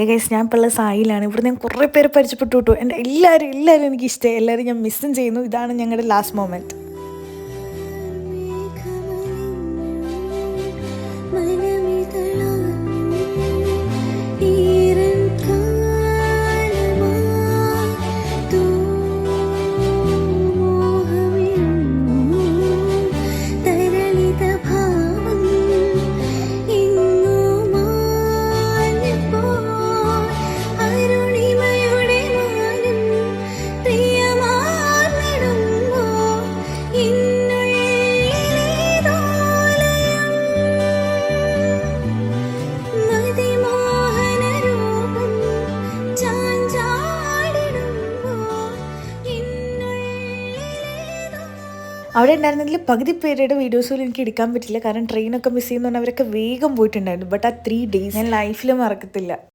Guys ഞാൻ ഇപ്പോൾ ഉള്ള സായിലാണ്. ഇവിടെ ഞാൻ കുറേ പേരെ പരിചയപ്പെട്ടു കേട്ടോ. എൻ്റെ എല്ലാവരും എനിക്ക് ഇഷ്ടമായി. എല്ലാവരും ഞാൻ മിസ്സും ചെയ്യുന്നു. ഇതാണ് ഞങ്ങളുടെ ലാസ്റ്റ് മൊമെൻറ്റ്. അവിടെ ഉണ്ടായിരുന്നതിൽ പകുതി പേരുടെ വീഡിയോസ് പോലും എനിക്ക് എടുക്കാൻ പറ്റില്ല. കാരണം ട്രെയിനൊക്കെ മിസ് ചെയ്യുന്നതുകൊണ്ട് അവരൊക്കെ വേഗം പോയിട്ടുണ്ടായിരുന്നു. ബട്ട് ആ 3 days ഞാൻ ലൈഫിൽ മറക്കത്തില്ല.